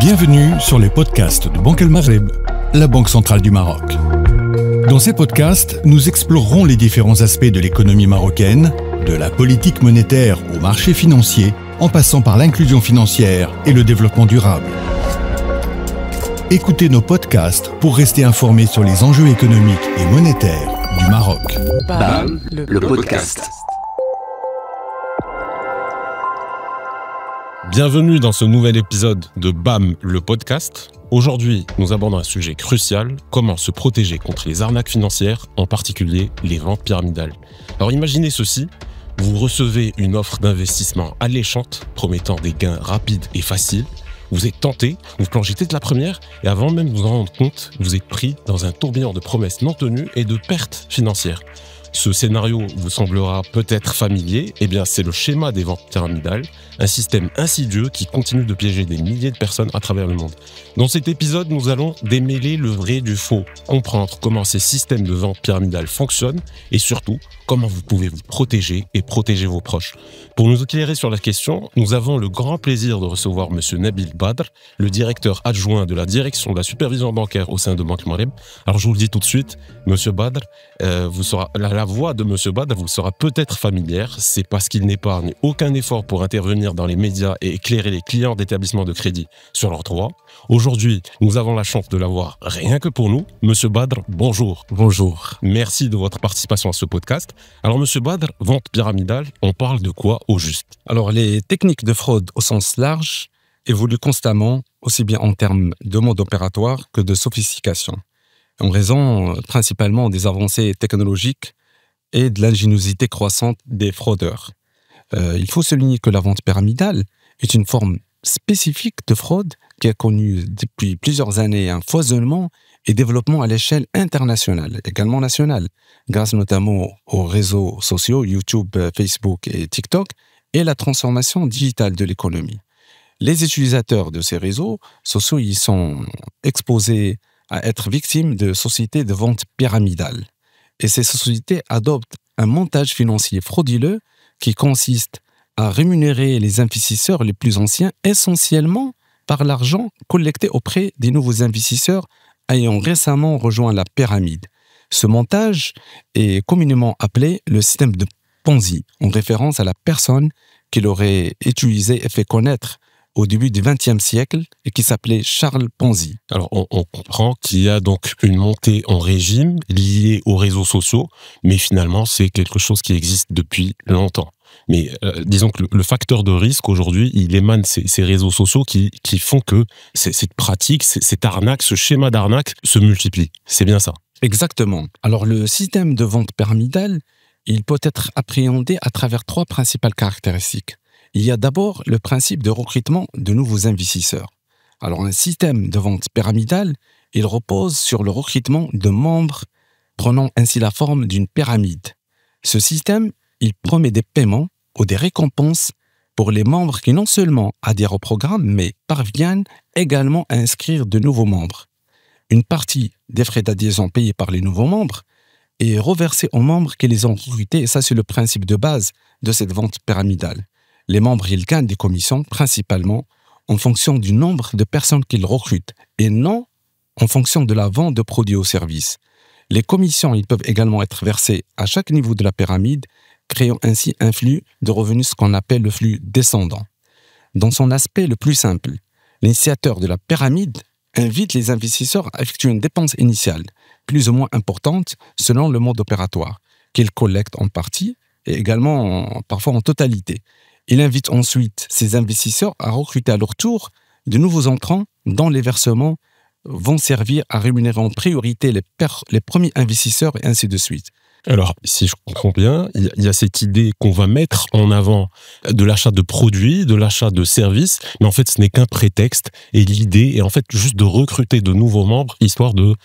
Bienvenue sur les podcasts de Banque El Maghreb, la banque centrale du Maroc. Dans ces podcasts, nous explorerons les différents aspects de l'économie marocaine, de la politique monétaire au marché financier, en passant par l'inclusion financière et le développement durable. Écoutez nos podcasts pour rester informés sur les enjeux économiques et monétaires du Maroc. BAM, le podcast. Bienvenue dans ce nouvel épisode de BAM, le podcast. Aujourd'hui, nous abordons un sujet crucial, comment se protéger contre les arnaques financières, en particulier les ventes pyramidales. Alors imaginez ceci, vous recevez une offre d'investissement alléchante, promettant des gains rapides et faciles. Vous êtes tenté, vous plongez tête la première, et avant même de vous en rendre compte, vous êtes pris dans un tourbillon de promesses non tenues et de pertes financières. Ce scénario vous semblera peut-être familier, eh bien c'est le schéma des ventes pyramidales, un système insidieux qui continue de piéger des milliers de personnes à travers le monde. Dans cet épisode, nous allons démêler le vrai du faux, comprendre comment ces systèmes de ventes pyramidales fonctionnent et surtout, comment vous pouvez vous protéger et protéger vos proches. Pour nous éclairer sur la question, nous avons le grand plaisir de recevoir M. Nabil Badr, le directeur adjoint de la direction de la supervision bancaire au sein de Banque El Maghreb. Alors je vous le dis tout de suite, M. Badr, la voix de M. Badr vous sera peut-être familière, c'est parce qu'il n'épargne aucun effort pour intervenir dans les médias et éclairer les clients d'établissements de crédit sur leurs droits. Aujourd'hui, nous avons la chance de l'avoir rien que pour nous. M. Badr, bonjour. Bonjour. Merci de votre participation à ce podcast. Alors, M. Badr, vente pyramidale, on parle de quoi au juste? Alors, les techniques de fraude au sens large évoluent constamment, aussi bien en termes de mode opératoire que de sophistication, en raison principalement des avancées technologiques et de l'ingéniosité croissante des fraudeurs. Il faut souligner que la vente pyramidale est une forme spécifique de fraude qui a connu depuis plusieurs années un foisonnement et développement à l'échelle internationale, également nationale, grâce notamment aux réseaux sociaux, YouTube, Facebook et TikTok, et la transformation digitale de l'économie. Les utilisateurs de ces réseaux sociaux y sont exposés à être victimes de sociétés de vente pyramidale. Et ces sociétés adoptent un montage financier frauduleux qui consiste à rémunérer les investisseurs les plus anciens essentiellement par l'argent collecté auprès des nouveaux investisseurs ayant récemment rejoint la pyramide. Ce montage est communément appelé le système de Ponzi, en référence à la personne qui l'aurait utilisé et fait connaître au début du XXe siècle et qui s'appelait Charles Ponzi. Alors, on comprend qu'il y a donc une montée en régime liée aux réseaux sociaux, mais finalement, c'est quelque chose qui existe depuis longtemps. Mais disons que le facteur de risque aujourd'hui, il émane ces réseaux sociaux qui font que cette pratique, cette arnaque, ce schéma d'arnaque se multiplie. C'est bien ça? Exactement. Alors, le système de vente pyramidale, il peut être appréhendé à travers trois principales caractéristiques. Il y a d'abord le principe de recrutement de nouveaux investisseurs. Alors, un système de vente pyramidale, il repose sur le recrutement de membres prenant ainsi la forme d'une pyramide. Ce système, il promet des paiements ou des récompenses pour les membres qui non seulement adhèrent au programme, mais parviennent également à inscrire de nouveaux membres. Une partie des frais d'adhésion payés par les nouveaux membres est reversée aux membres qui les ont recrutés, et ça c'est le principe de base de cette vente pyramidale. Les membres, ils gagnent des commissions principalement en fonction du nombre de personnes qu'ils recrutent et non en fonction de la vente de produits ou services. Les commissions, ils peuvent également être versées à chaque niveau de la pyramide, créant ainsi un flux de revenus, ce qu'on appelle le flux descendant. Dans son aspect le plus simple, l'initiateur de la pyramide invite les investisseurs à effectuer une dépense initiale, plus ou moins importante selon le mode opératoire, qu'il collecte en partie et également parfois en totalité. Il invite ensuite ces investisseurs à recruter à leur tour de nouveaux entrants dont les versements vont servir à rémunérer en priorité les premiers investisseurs et ainsi de suite. Alors, si je comprends bien, il y a cette idée qu'on va mettre en avant de l'achat de produits, de l'achat de services, mais en fait, ce n'est qu'un prétexte. Et l'idée est en fait juste de recruter de nouveaux membres, histoire de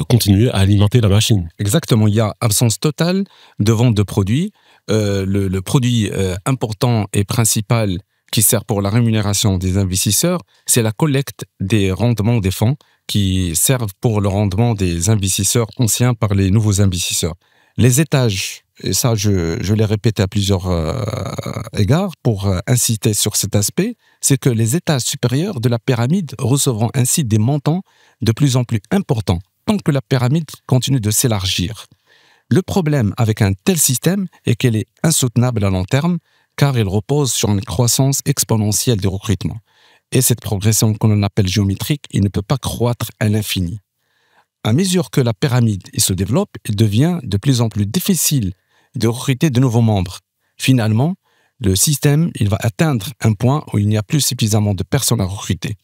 continuer à alimenter la machine. Exactement, il y a absence totale de vente de produits. Le produit important et principal qui sert pour la rémunération des investisseurs, c'est la collecte des rendements des fonds qui servent pour le rendement des investisseurs anciens par les nouveaux investisseurs. Les étages, et ça je l'ai répété à plusieurs égards pour inciter sur cet aspect, c'est que les étages supérieurs de la pyramide recevront ainsi des montants de plus en plus importants, tant que la pyramide continue de s'élargir. Le problème avec un tel système est qu'elle est insoutenable à long terme, car il repose sur une croissance exponentielle du recrutement. Et cette progression que l'on appelle géométrique, il ne peut pas croître à l'infini. À mesure que la pyramide se développe, il devient de plus en plus difficile de recruter de nouveaux membres. Finalement, le système il va atteindre un point où il n'y a plus suffisamment de personnes à recruter.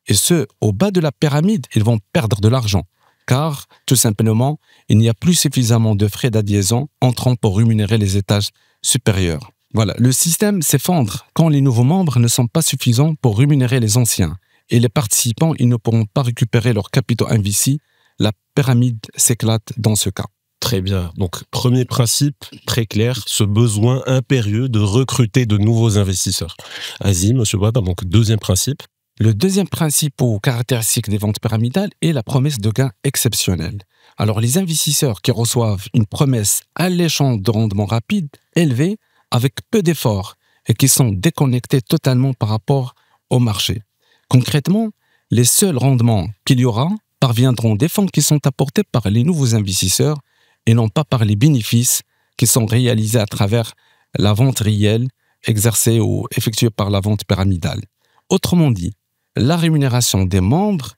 Et ceux au bas de la pyramide, ils vont perdre de l'argent, car, tout simplement, il n'y a plus suffisamment de frais d'adhésion entrant pour rémunérer les étages supérieurs. Voilà, le système s'effondre quand les nouveaux membres ne sont pas suffisants pour rémunérer les anciens. Et les participants, ils ne pourront pas récupérer leurs capitaux investis. La pyramide s'éclate dans ce cas. Très bien. Donc, premier principe, très clair, ce besoin impérieux de recruter de nouveaux investisseurs. Vas-y, monsieur Bouaba, donc deuxième principe. Le deuxième principe ou caractéristique des ventes pyramidales est la promesse de gains exceptionnels. Alors, les investisseurs qui reçoivent une promesse alléchante de rendement rapide, élevé, avec peu d'efforts, et qui sont déconnectés totalement par rapport au marché. Concrètement, les seuls rendements qu'il y aura parviendront des fonds qui sont apportés par les nouveaux investisseurs et non pas par les bénéfices qui sont réalisés à travers la vente réelle exercée ou effectuée par la vente pyramidale. Autrement dit, la rémunération des membres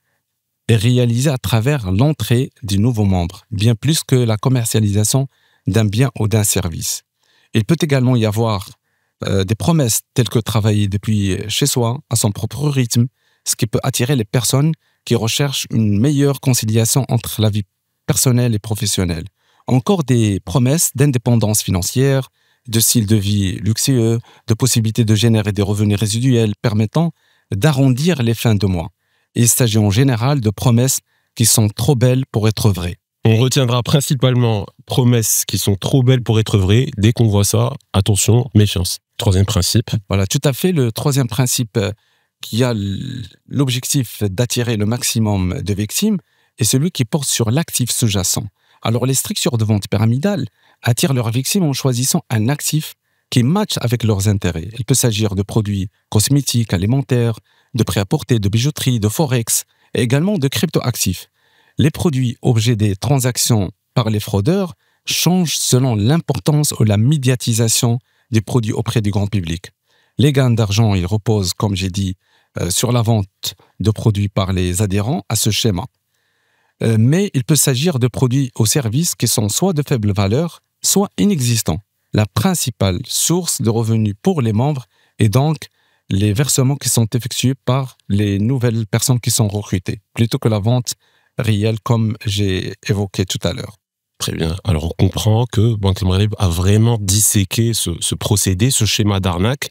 est réalisée à travers l'entrée des nouveaux membres, bien plus que la commercialisation d'un bien ou d'un service. Il peut également y avoir des promesses telles que travailler depuis chez soi, à son propre rythme, ce qui peut attirer les personnes qui recherchent une meilleure conciliation entre la vie personnelle et professionnelle. Encore des promesses d'indépendance financière, de style de vie luxueux, de possibilités de générer des revenus résiduels permettant d'arrondir les fins de mois. Il s'agit en général de promesses qui sont trop belles pour être vraies. On retiendra principalement promesses qui sont trop belles pour être vraies. Dès qu'on voit ça, attention, méfiance. Troisième principe. Voilà, tout à fait. Le troisième principe qui a l'objectif d'attirer le maximum de victimes est celui qui porte sur l'actif sous-jacent. Alors, les structures de vente pyramidale attirent leurs victimes en choisissant un actif qui matche avec leurs intérêts. Il peut s'agir de produits cosmétiques, alimentaires, de prêt-à-porter, de bijouterie, de forex et également de crypto-actifs. Les produits objets des transactions par les fraudeurs changent selon l'importance ou la médiatisation des produits auprès du grand public. Les gains d'argent, ils reposent, comme j'ai dit, sur la vente de produits par les adhérents à ce schéma. Mais il peut s'agir de produits ou services qui sont soit de faible valeur, soit inexistants. La principale source de revenus pour les membres est donc les versements qui sont effectués par les nouvelles personnes qui sont recrutées, plutôt que la vente réelle comme j'ai évoqué tout à l'heure. Très bien. Alors, on comprend que Banque El Maghreb a vraiment disséqué ce procédé, ce schéma d'arnaque.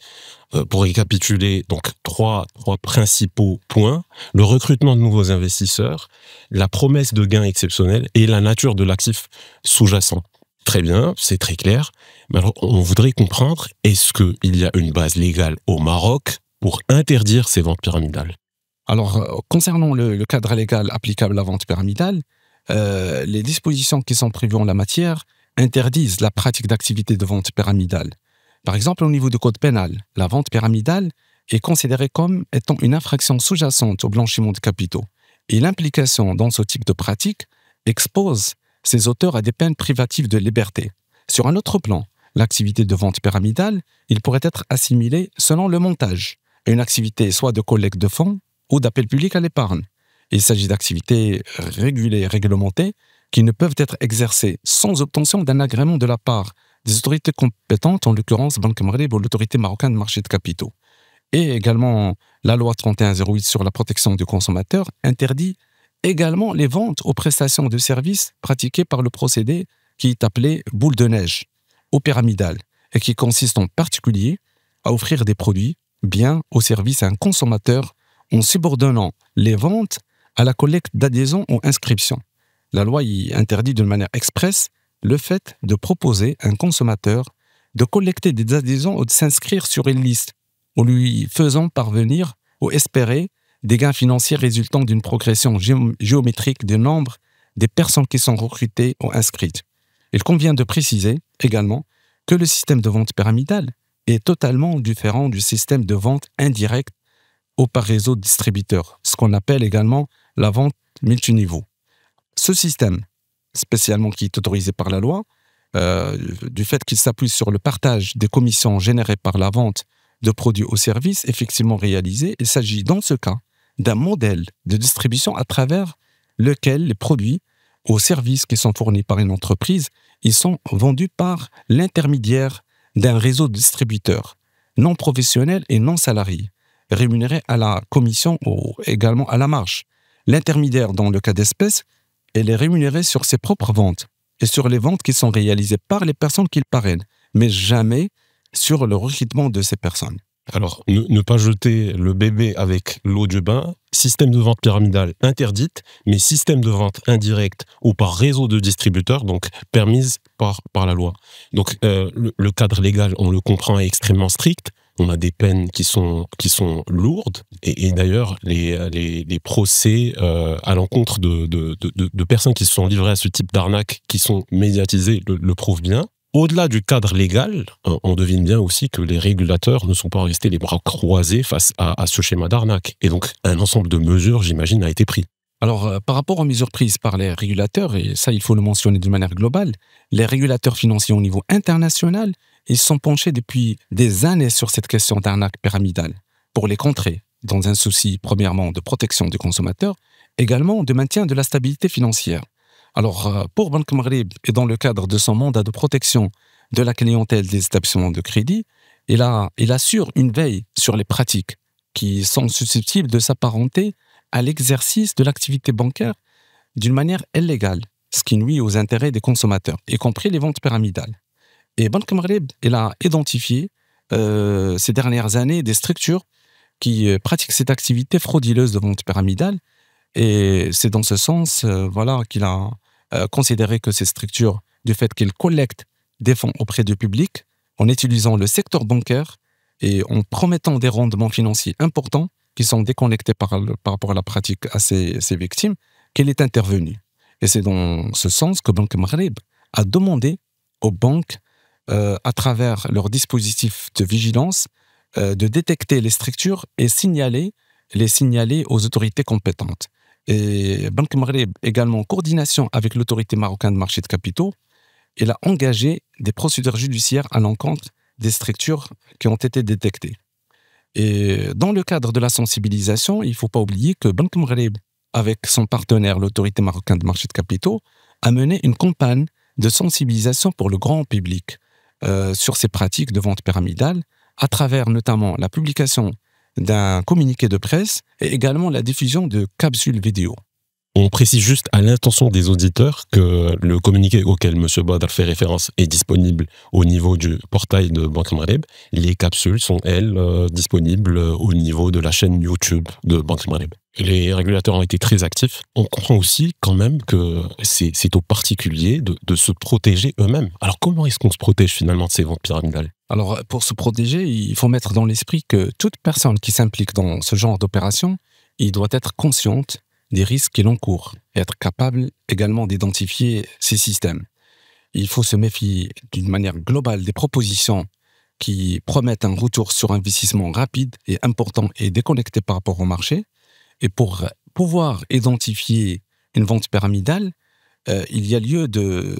Pour récapituler, donc trois principaux points. Le recrutement de nouveaux investisseurs, la promesse de gains exceptionnels et la nature de l'actif sous-jacent. Très bien, c'est très clair. Mais alors, on voudrait comprendre, est-ce qu'il y a une base légale au Maroc pour interdire ces ventes pyramidales ? Alors, concernant le cadre légal applicable à la vente pyramidale, les dispositions qui sont prévues en la matière interdisent la pratique d'activités de vente pyramidale. Par exemple, au niveau du code pénal, la vente pyramidale est considérée comme étant une infraction sous-jacente au blanchiment de capitaux. Et l'implication dans ce type de pratique expose ses auteurs à des peines privatives de liberté. Sur un autre plan, l'activité de vente pyramidale, il pourrait être assimilée selon le montage à une activité soit de collecte de fonds ou d'appel public à l'épargne. Il s'agit d'activités régulées et réglementées qui ne peuvent être exercées sans obtention d'un agrément de la part des autorités compétentes, en l'occurrence Banque El Maghreb ou l'autorité marocaine de marché de capitaux. Et également, la loi 3108 sur la protection du consommateur interdit également les ventes aux prestations de services pratiquées par le procédé qui est appelé boule de neige ou pyramidal et qui consiste en particulier à offrir des produits, biens ou services à un consommateur en subordonnant les ventes à la collecte d'adhésion ou inscription. La loi y interdit d'une manière expresse le fait de proposer à un consommateur de collecter des adhésions ou de s'inscrire sur une liste ou lui faisant parvenir ou espérer des gains financiers résultant d'une progression géométrique du nombre des personnes qui sont recrutées ou inscrites. Il convient de préciser également que le système de vente pyramidale est totalement différent du système de vente indirecte ou par réseau de distributeurs, ce qu'on appelle également la vente multiniveau. Ce système, spécialement qui est autorisé par la loi, du fait qu'il s'appuie sur le partage des commissions générées par la vente de produits ou services effectivement réalisés, il s'agit dans ce cas d'un modèle de distribution à travers lequel les produits ou services qui sont fournis par une entreprise, ils sont vendus par l'intermédiaire d'un réseau de distributeurs non professionnels et non salariés, rémunérés à la commission ou également à la marge. L'intermédiaire, dans le cas d'espèce, elle est rémunérée sur ses propres ventes et sur les ventes qui sont réalisées par les personnes qu'il parraine, mais jamais sur le recrutement de ces personnes. Alors, ne pas jeter le bébé avec l'eau du bain, système de vente pyramidale interdite, mais système de vente indirect ou par réseau de distributeurs, donc permise par la loi. Donc, le cadre légal, on le comprend, est extrêmement strict. On a des peines qui sont lourdes. Et d'ailleurs, les procès à l'encontre de personnes qui se sont livrées à ce type d'arnaque, qui sont médiatisées, le prouvent bien. Au-delà du cadre légal, on devine bien aussi que les régulateurs ne sont pas restés les bras croisés face à ce schéma d'arnaque. Et donc, un ensemble de mesures, j'imagine, a été pris. Alors, par rapport aux mesures prises par les régulateurs, et ça, il faut le mentionner de manière globale, les régulateurs financiers au niveau international, ils sont penchés depuis des années sur cette question d'arnaque pyramidale pour les contrer, dans un souci, premièrement, de protection des consommateurs, également de maintien de la stabilité financière. Alors, pour Banque Maghreb, et dans le cadre de son mandat de protection de la clientèle des établissements de crédit, il assure une veille sur les pratiques qui sont susceptibles de s'apparenter à l'exercice de l'activité bancaire d'une manière illégale, ce qui nuit aux intérêts des consommateurs, y compris les ventes pyramidales. Et Banque Maghreb, elle a identifié ces dernières années des structures qui pratiquent cette activité frauduleuse de vente pyramidale. Et c'est dans ce sens qu'il a considéré que ces structures, du fait qu'elles collectent des fonds auprès du public, en utilisant le secteur bancaire et en promettant des rendements financiers importants qui sont déconnectés par rapport à la pratique à ces victimes, qu'elle est intervenue. Et c'est dans ce sens que Banque Maghreb a demandé aux banques, à travers leur dispositif de vigilance, de détecter les structures et les signaler aux autorités compétentes. Et Banque Maghreb, également en coordination avec l'autorité marocaine de marché de capitaux, elle a engagé des procédures judiciaires à l'encontre des structures qui ont été détectées. Et dans le cadre de la sensibilisation, il ne faut pas oublier que Banque Maghreb, avec son partenaire, l'autorité marocaine de marché de capitaux, a mené une campagne de sensibilisation pour le grand public sur ces pratiques de vente pyramidale, à travers notamment la publication d'un communiqué de presse et également la diffusion de capsules vidéo. On précise juste à l'intention des auditeurs que le communiqué auquel M. Badr fait référence est disponible au niveau du portail de Banque Maghreb. Les capsules sont, elles, disponibles au niveau de la chaîne YouTube de Banque Maghreb. Les régulateurs ont été très actifs. On comprend aussi quand même que c'est aux particuliers de se protéger eux-mêmes. Alors comment est-ce qu'on se protège finalement de ces ventes pyramidales ? Alors pour se protéger, il faut mettre dans l'esprit que toute personne qui s'implique dans ce genre d'opération, il doit être consciente des risques qu'il encourt et être capable également d'identifier ces systèmes. Il faut se méfier d'une manière globale des propositions qui promettent un retour sur investissement rapide et important et déconnecté par rapport au marché. Et pour pouvoir identifier une vente pyramidale, il y a lieu de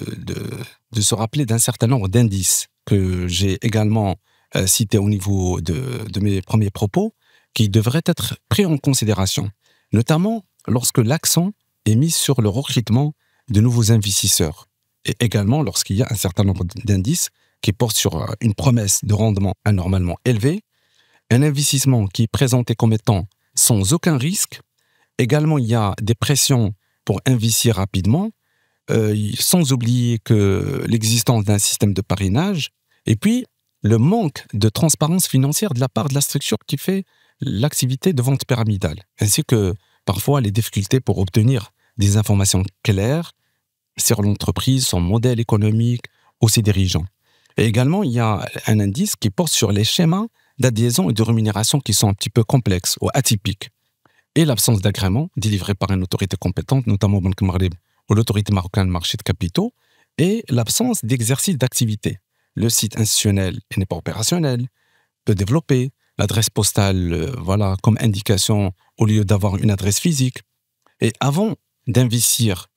se rappeler d'un certain nombre d'indices que j'ai également cités au niveau de mes premiers propos, qui devraient être pris en considération, notamment lorsque l'accent est mis sur le recrutement de nouveaux investisseurs et également lorsqu'il y a un certain nombre d'indices qui portent sur une promesse de rendement anormalement élevé, un investissement qui est présenté comme étant sans aucun risque. Également, il y a des pressions pour investir rapidement, sans oublier que l'existence d'un système de parrainage et puis le manque de transparence financière de la part de la structure qui fait l'activité de vente pyramidale, ainsi que parfois les difficultés pour obtenir des informations claires sur l'entreprise, son modèle économique ou ses dirigeants. Et également, il y a un indice qui porte sur les schémas d'adhésion et de rémunération qui sont un petit peu complexes ou atypiques. Et l'absence d'agrément délivré par une autorité compétente, notamment Banque Maghreb ou l'autorité marocaine de marché de capitaux, et l'absence d'exercice d'activité. Le site institutionnel n'est pas opérationnel, peu développé, l'adresse postale, comme indication au lieu d'avoir une adresse physique. Et avant d'investir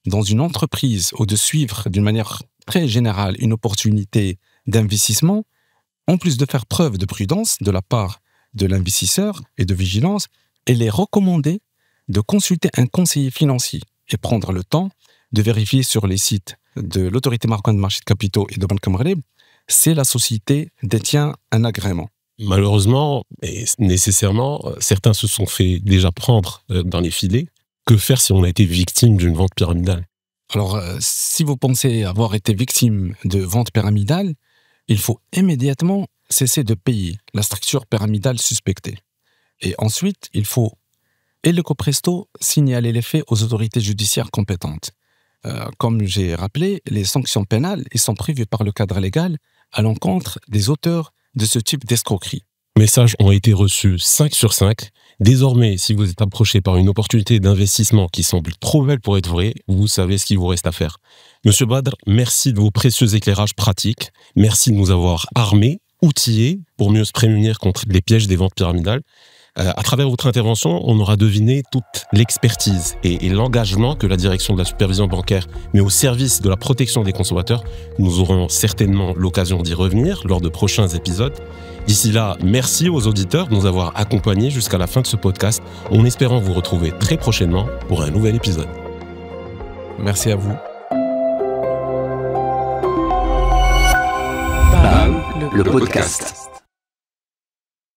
dans une entreprise ou de suivre d'une manière très générale une opportunité d'investissement, en plus de faire preuve de prudence de la part de l'investisseur et de vigilance, il est recommandé de consulter un conseiller financier et prendre le temps de vérifier sur les sites de l'Autorité marocaine de marché de capitaux et de Banque Maghreb si la société détient un agrément. Malheureusement et nécessairement, certains se sont fait déjà prendre dans les filets. Que faire si on a été victime d'une vente pyramidale? Alors, si vous pensez avoir été victime de vente pyramidale, il faut immédiatement cesser de payer la structure pyramidale suspectée. Et ensuite, il faut illico presto signaler les faits aux autorités judiciaires compétentes. Comme j'ai rappelé, les sanctions pénales sont prévues par le cadre légal à l'encontre des auteurs de ce type d'escroquerie. Messages ont été reçus 5 sur 5. Désormais, si vous êtes approché par une opportunité d'investissement qui semble trop belle pour être vraie, vous savez ce qu'il vous reste à faire. Monsieur Badr, merci de vos précieux éclairages pratiques. Merci de nous avoir armés, outillés pour mieux se prémunir contre les pièges des ventes pyramidales. À travers votre intervention, on aura deviné toute l'expertise et l'engagement que la direction de la supervision bancaire met au service de la protection des consommateurs. Nous aurons certainement l'occasion d'y revenir lors de prochains épisodes. D'ici là, merci aux auditeurs de nous avoir accompagnés jusqu'à la fin de ce podcast, en espérant vous retrouver très prochainement pour un nouvel épisode. Merci à vous. BAM, le podcast.